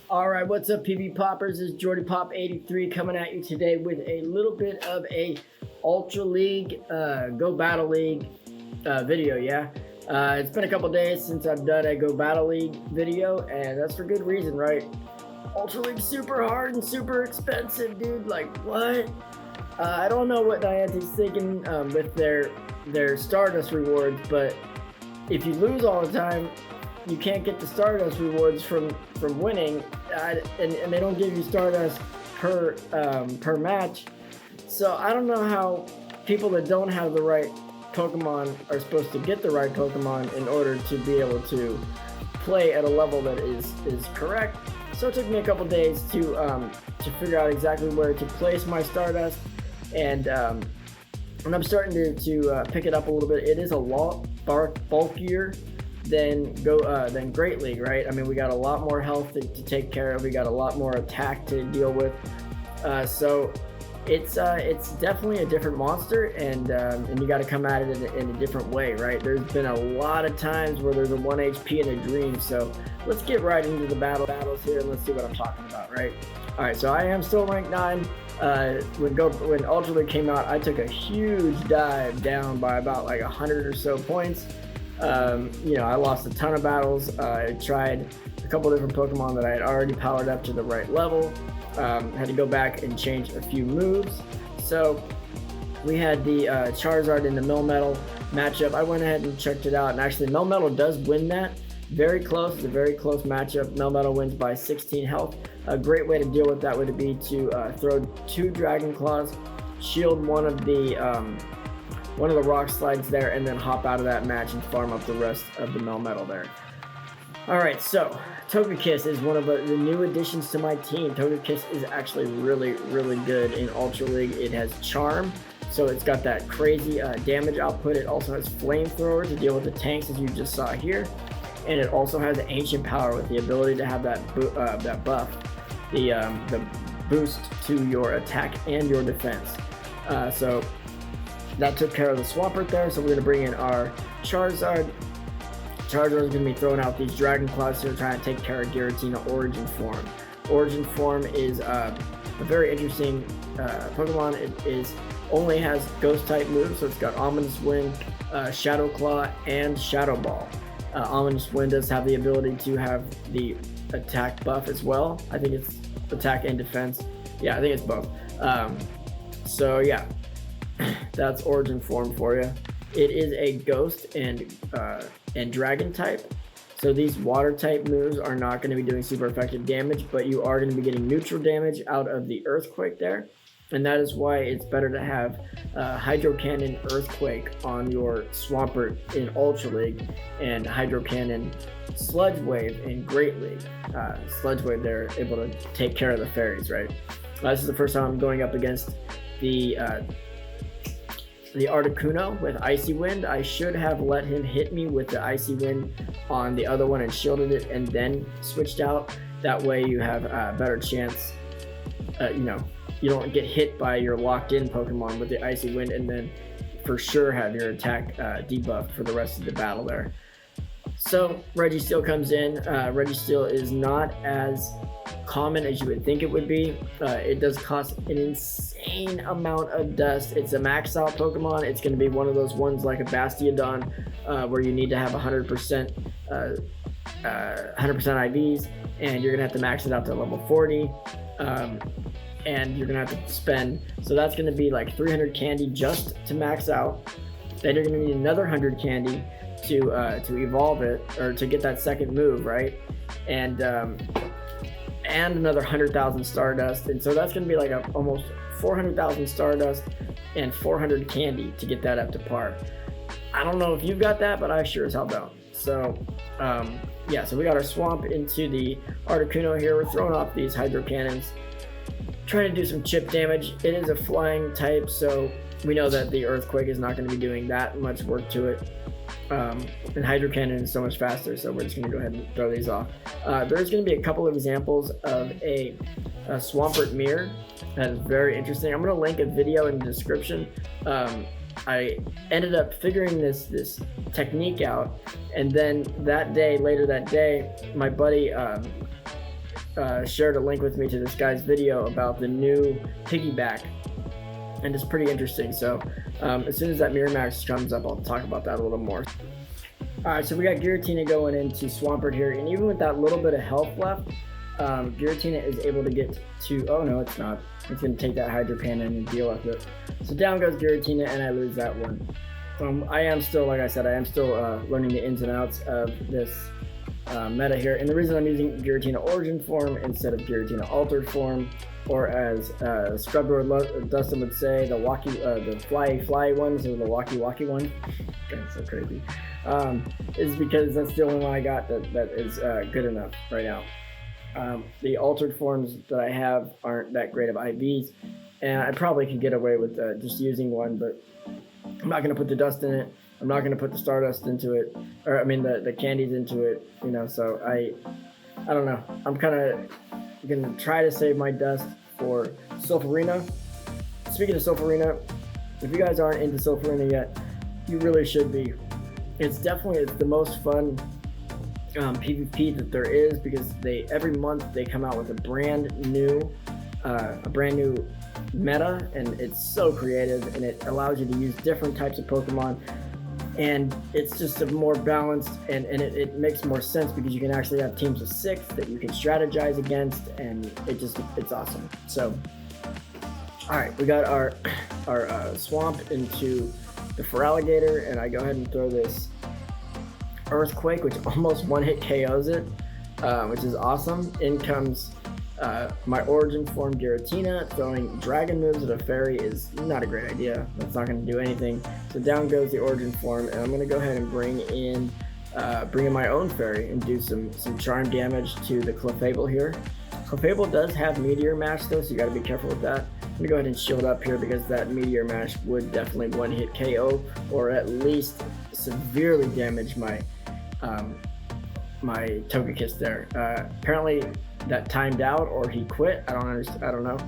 All right, what's up, PB Poppers? This is Jordie Pop 83 coming at you today with a little bit of a Ultra League, Go Battle League video. Yeah, it's been a couple days since I've done a Go Battle League video, and that's for good reason, right? Ultra League's super hard and super expensive, dude. Like, what? I don't know what Niantic's thinking with their Stardust rewards, but if you lose all the time, you can't get the Stardust rewards from winning, and they don't give you Stardust per match. So I don't know how people that don't have the right Pokemon are supposed to get the right Pokemon in order to be able to play at a level that is correct. So it took me a couple days to figure out exactly where to place my Stardust, and I'm starting to pick it up a little bit. It is a lot bulkier than Great League, right? I mean, we got a lot more health to take care of. We got a lot more attack to deal with. So it's definitely a different monster, and you got to come at it in a different way, right? There's been a lot of times where there's a 1 HP in a dream. So let's get right into the battles here, and let's see what I'm talking about, right? All right, so I am still ranked 9. When Ultra League came out, I took a huge dive down by about like 100 or so points. I lost a ton of battles. I tried a couple different Pokemon that I had already powered up to the right level. Had to go back and change a few moves. So we had the Charizard in the Melmetal matchup. I went ahead and checked it out, and actually Melmetal does win that. Very close. It's a very close matchup. Melmetal wins by 16 health. A great way to deal with that would be to throw 2 Dragon Claws, shield one of the rock slides there, and then hop out of that match and farm up the rest of the Melmetal there. Alright, so Togekiss is one of the new additions to my team. Togekiss is actually really, really good in Ultra League. It has Charm, so it's got that crazy damage output. It also has Flamethrower to deal with the tanks, as you just saw here. And it also has Ancient Power with the ability to have that buff, the boost to your attack and your defense. So that took care of the Swampert there, so we're going to bring in our Charizard. Charizard is going to be throwing out these Dragon Claws here, trying to take care of Giratina Origin Form. Origin Form is a very interesting Pokemon. It only has Ghost-type moves, so it's got Ominous Wind, Shadow Claw, and Shadow Ball. Ominous Wind does have the ability to have the attack buff as well. I think it's attack and defense. Yeah, I think it's both. So yeah. That's Origin Form for you. It is a Ghost and Dragon type. So these Water type moves are not going to be doing super effective damage, but you are going to be getting neutral damage out of the Earthquake there. And that is why it's better to have Hydro Cannon Earthquake on your Swampert in Ultra League, and Hydro Cannon Sludge Wave in Great League. Sludge Wave, they're able to take care of the fairies, right? This is the first time I'm going up against the Articuno with Icy Wind. I should have let him hit me with the Icy Wind on the other one and shielded it and then switched out. That way you have a better chance, you don't get hit by your locked in Pokemon with the Icy Wind, and then for sure have your attack debuffed for the rest of the battle there. So Registeel comes in. Registeel is not as common as you would think it would be. It does cost an insane amount of dust. It's a max out Pokemon. It's going to be one of those ones like a Bastiodon where you need to have 100% IVs, and you're going to have to max it out to level 40. And you're going to have to spend, so that's going to be like 300 candy just to max out. Then you're going to need another 100 candy to evolve it, or to get that second move, right? And another 100,000 Stardust, and so that's going to be like almost 400,000 Stardust and 400 candy to get that up to par. I don't know if you've got that, but I sure as hell don't. So yeah, so we got our Swamp into the Articuno here. We're throwing off these Hydro Cannons, trying to do some chip damage. It is a flying type, so we know that the Earthquake is not going to be doing that much work to it. And Hydro Cannon is so much faster, so we're just going to go ahead and throw these off. There's going to be a couple of examples of a Swampert mirror that is very interesting. I'm going to link a video in the description. I ended up figuring this technique out, and then later that day, my buddy shared a link with me to this guy's video about the new Piggyback, and it's pretty interesting. So as soon as that Mirror Match comes up, I'll talk about that a little more. Alright, so we got Giratina going into Swampert here, and even with that little bit of health left, Giratina is able to get to, oh no it's not, it's going to take that Hydro Cannon and deal with it. So down goes Giratina, and I lose that one. I am still, like I said, I am still learning the ins and outs of this meta here, and the reason I'm using Giratina Origin Form instead of Giratina Altered Form, or as Scrubber Dustin would say, the fly ones, or the walkie one. That's so crazy. Is because that's the only one I got that is good enough right now. The altered forms that I have aren't that great of IVs, and I probably could get away with just using one, but I'm not going to put the dust in it. I'm not going to put the Stardust into it, or I mean the candies into it, you know, so I don't know. I'm kind of going to try to save my dust for Sulfurina. Speaking of Sulfurina, if you guys aren't into Sulfurina yet, you really should be. It's the most fun PvP that there is, because every month they come out with a brand new meta, and it's so creative, and it allows you to use different types of Pokemon, and it's just a more balanced, and it makes more sense because you can actually have teams of 6 that you can strategize against, and it's awesome. So all right, we got our swamp into the Feraligatr, and I go ahead and throw this Earthquake, which almost one-hit KOs it, which is awesome. In comes my Origin Form Giratina. Throwing Dragon moves at a Fairy is not a great idea. That's not going to do anything. So down goes the Origin Form, and I'm going to go ahead and bring in my own Fairy and do some charm damage to the Clefable here. Clefable does have Meteor Mash though, so you got to be careful with that. I'm going to go ahead and shield up here because that Meteor Mash would definitely one-hit KO, or at least severely damage my my Togekiss there. Apparently that timed out, or he quit. I don't understand. I don't know.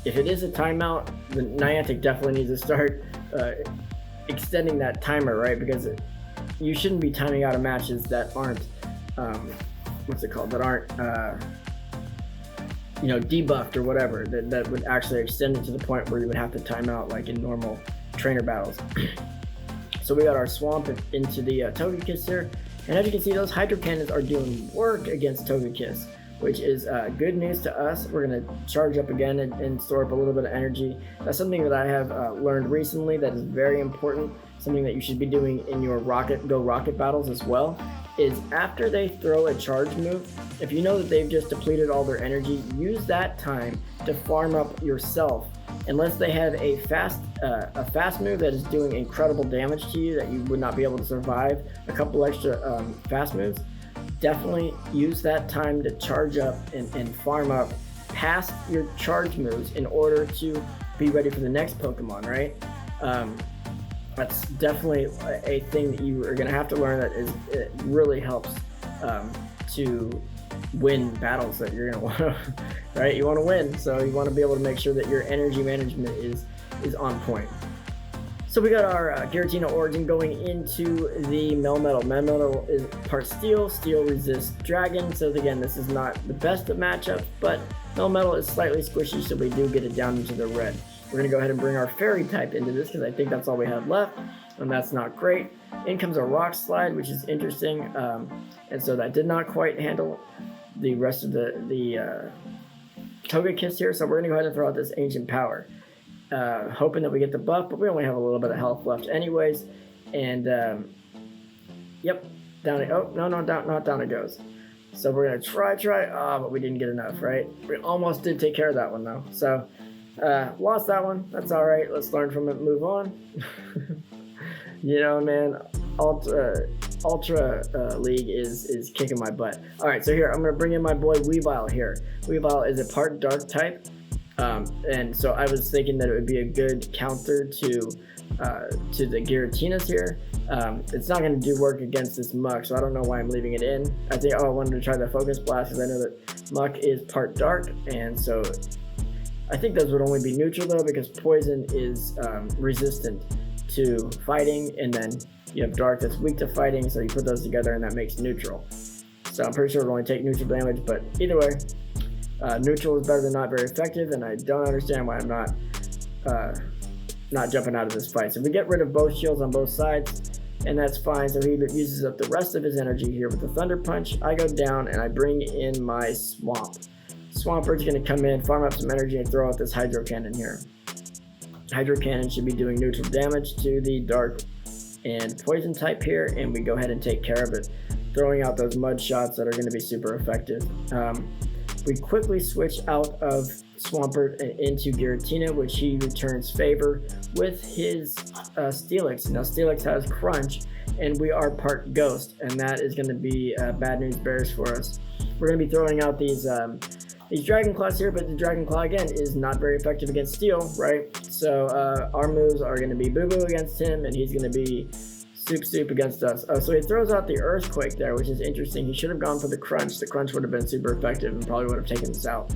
If it is a timeout, the Niantic definitely needs to start extending that timer, right? Because you shouldn't be timing out of matches that aren't what's it called? That aren't debuffed or whatever. That would actually extend it to the point where you would have to time out, like in normal trainer battles. So we got our Swamp into the Togekiss here, and as you can see, those Hydro Cannons are doing work against Togekiss, which is good news to us. We're going to charge up again and store up a little bit of energy. That's something that I have learned recently that is very important, something that you should be doing in your Rocket battles as well, is after they throw a charge move, if you know that they've just depleted all their energy, use that time to farm up yourself. Unless they have a fast move that is doing incredible damage to you that you would not be able to survive a couple extra fast moves, definitely use that time to charge up and farm up past your charge moves in order to be ready for the next Pokemon, right? That's definitely a thing that you are going to have to learn, it really helps to win battles that you're going to want to, right? You want to win, so you want to be able to make sure that your energy management is on point. So we got our Giratina Origin going into the Melmetal. Melmetal is part Steel. Steel resists Dragon, so again, this is not the best of matchups, but Melmetal is slightly squishy, so we do get it down into the red. We're going to go ahead and bring our Fairy type into this because I think that's all we have left, and that's not great. In comes a Rock Slide, which is interesting, and so that did not quite handle the rest of the Togekiss here, so we're going to go ahead and throw out this Ancient Power, hoping that we get the buff, but we only have a little bit of health left anyways, and yep, down it, oh, no, not down it goes. So we're going to try, but we didn't get enough, right? We almost did take care of that one though, so lost that one. That's all right. Let's learn from it, move on. You know, man, Ultra League is kicking my butt. All right, so here I'm gonna bring in my boy Weavile here. Weavile is a part Dark type, and so I was thinking that it would be a good counter to the Giratinas here. It's not going to do work against this Muck, so I don't know why I'm leaving it in. I think I wanted to try the Focus Blast because I know that Muck is part Dark, and so I think those would only be neutral though, because Poison is resistant to fighting, and then you have Dark that's weak to fighting, so you put those together and that makes neutral. So I'm pretty sure it'll only take neutral damage, but either way, neutral is better than not very effective, and I don't understand why I'm not jumping out of this fight. So we get rid of both shields on both sides, and that's fine. So he uses up the rest of his energy here with the Thunder Punch. I go down and I bring in my Swamp. Swamper's going to come in, farm up some energy, and throw out this Hydro Cannon here. Hydro Cannon should be doing neutral damage to the Dark and Poison type here, and we go ahead and take care of it, throwing out those Mud Shots that are going to be super effective. We quickly switch out of Swampert and into Giratina, which he returns favor with his Steelix. Now Steelix has Crunch, and we are part Ghost, and that is going to be bad news bears for us. We're going to be throwing out these Dragon Claws here, but the Dragon Claw again is not very effective against Steel, right? So our moves are going to be Boo Boo against him, and he's going to be Soup against us. So he throws out the Earthquake there, which is interesting. He should have gone for the Crunch. The Crunch would have been super effective and probably would have taken this out,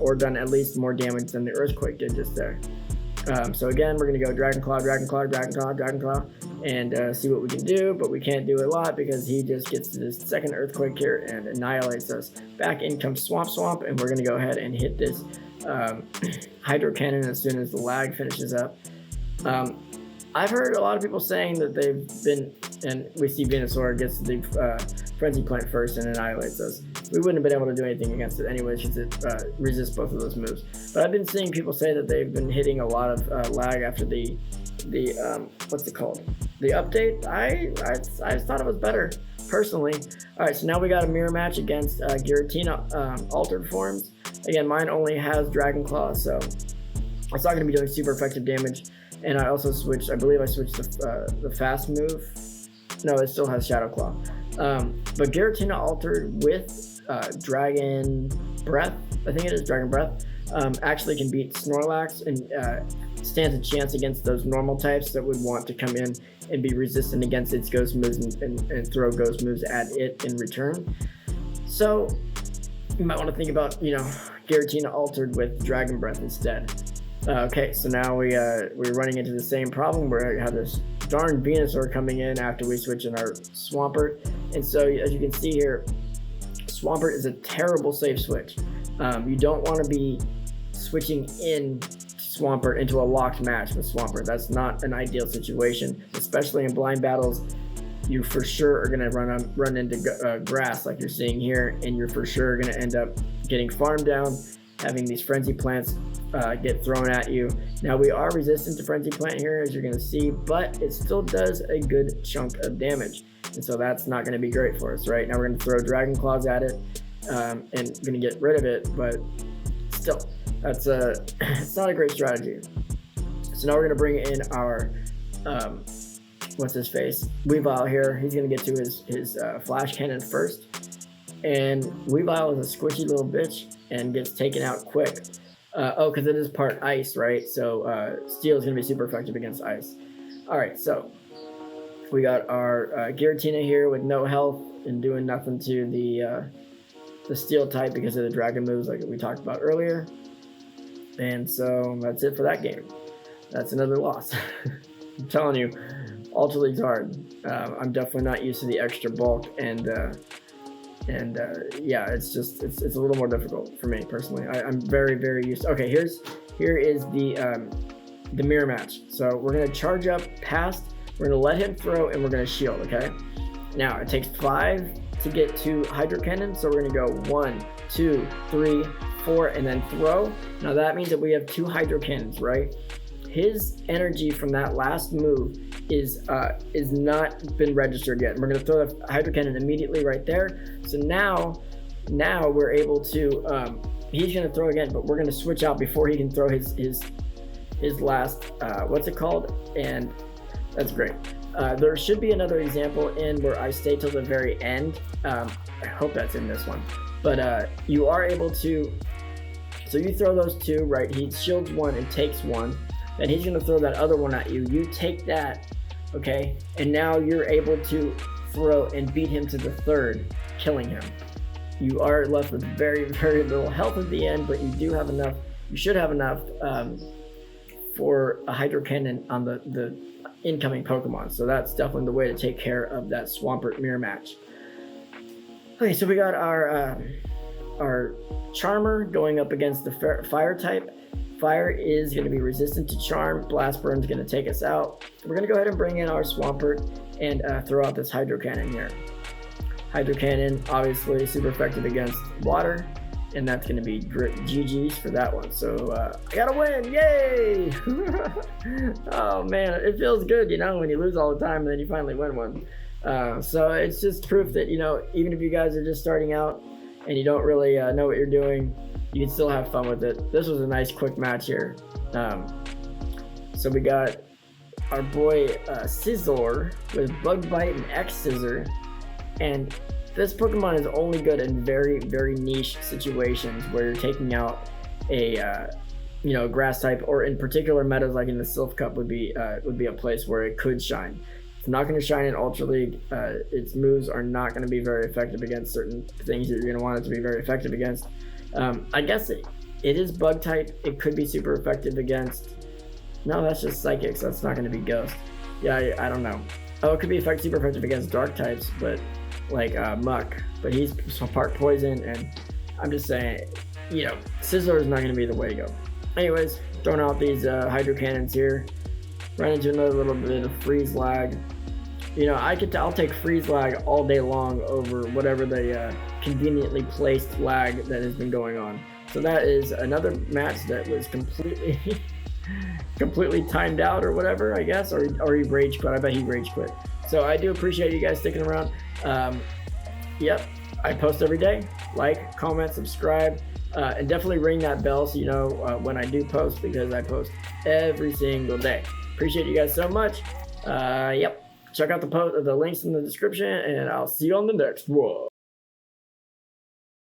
or done at least more damage than the Earthquake did just there. So again, we're going to go Dragon Claw, Dragon Claw, Dragon Claw, Dragon Claw, and see what we can do, but we can't do a lot because he just gets to this second Earthquake here and annihilates us. Back in comes Swamp, and we're going to go ahead and hit this Hydro Cannon as soon as the lag finishes up. I've heard a lot of people saying that they've been, and we see Venusaur gets the Frenzy Plant first and annihilates us. We wouldn't have been able to do anything against it anyways because it resists both of those moves. But I've been seeing people say that they've been hitting a lot of lag after the what's it called? The update. I thought it was better, personally. Alright, so now we got a mirror match against Giratina Altered Forms. Again, mine only has Dragon Claw, so it's not going to be doing super effective damage. And I also switched, I believe I switched the fast move. No, it still has Shadow Claw. But Giratina Altered with Dragon Breath, I think it is Dragon Breath, actually can beat Snorlax and stands a chance against those normal types that would want to come in and be resistant against its ghost moves and throw ghost moves at it in return. So you might want to think about, Giratina Altered with Dragon Breath instead. Okay, so now we're running into the same problem where we have this darn Venusaur coming in after we switch in our Swampert. And so as you can see here, Swampert is a terrible safe switch. You don't want to be switching in Swampert into a locked match with Swampert. That's not an ideal situation, especially in blind battles. You for sure are going to run into grass like you're seeing here, and you're for sure going to end up getting farmed down, having these Frenzy Plants get thrown at you. Now we are resistant to Frenzy Plant here, as you're going to see, but it still does a good chunk of damage, and so that's not going to be great for us. Right now we're going to throw Dragon Claws at it and going to get rid of it, but still, that's it's not a great strategy. So now we're going to bring in our what's his face, Weavile here. He's going to get to his Flash Cannon first, and Weavile is a squishy little bitch and gets taken out quick. Because it is part ice, right? So Steel is going to be super effective against ice. Alright, so we got our Giratina here with no health and doing nothing to the Steel type because of the Dragon moves like we talked about earlier. And so that's it for that game. That's another loss. I'm telling you, Ultra League's hard. I'm definitely not used to the extra bulk, and yeah, it's a little more difficult for me personally. I'm very used to, okay, here is the mirror match. So we're gonna charge up past, we're gonna let him throw, and we're gonna shield. Okay, now it takes 5 to get to Hydro Cannon, so we're gonna go 1, 2, 3, 4, and then throw. Now that means that we have 2 Hydro Cannons, right? His energy from that last move is not been registered yet. We're going to throw the Hydro Cannon immediately right there. So now we're able to, he's going to throw again, but we're going to switch out before he can throw his last, what's it called? And that's great. There should be another example in where I stay till the very end. I hope that's in this one. But you are able to, so you throw those 2, right? He shields 1 and takes 1. Then he's going to throw that other one at you. You take that, okay? And now you're able to throw and beat him to the 3rd, killing him. You are left with very little health at the end, but you do have enough. You should have enough for a Hydro Cannon on the incoming Pokemon. So that's definitely the way to take care of that Swampert mirror match. Okay, so we got our Charmer going up against the fire type. Fire is going to be resistant to Charm. Blast Burn is going to take us out. We're going to go ahead and bring in our Swampert and throw out this Hydro Cannon here. Hydro Cannon, obviously super effective against water, and that's going to be GG's for that one. So I got to win, yay! Oh man, it feels good, you know, when you lose all the time and then you finally win one. So it's just proof that, you know, even if you guys are just starting out and you don't really know what you're doing, you can still have fun with it. This was a nice quick match here. So we got our boy Scizor with Bug Bite and X Scissor, and this Pokemon is only good in very, very niche situations where you're taking out a you know, grass type, or in particular metas like in the Silph Cup would be a place where it could shine. It's not going to shine in Ultra League. Its moves are not going to be very effective against certain things that you're going to want it to be very effective against. I guess it is bug type. It could be super effective against. No, that's just psychics. That's not going to be ghost. Yeah, I don't know. Oh, it could be super effective against dark types, but like Muck. But he's part poison, and I'm just saying, you know, Scizor is not going to be the way to go. Anyways, throwing out these Hydro Cannons here. Run into another little bit of freeze lag. You know, I'll take freeze lag all day long over whatever the conveniently placed lag that has been going on. So that is another match that was completely completely timed out or whatever, I guess, or he rage quit. I bet he rage quit. So I do appreciate you guys sticking around. Yep, I post every day. Like, comment, subscribe, and definitely ring that bell so you know when I do post, because I post every single day. Appreciate you guys so much. Yep. Check out the links in the description, and I'll see you on the next one.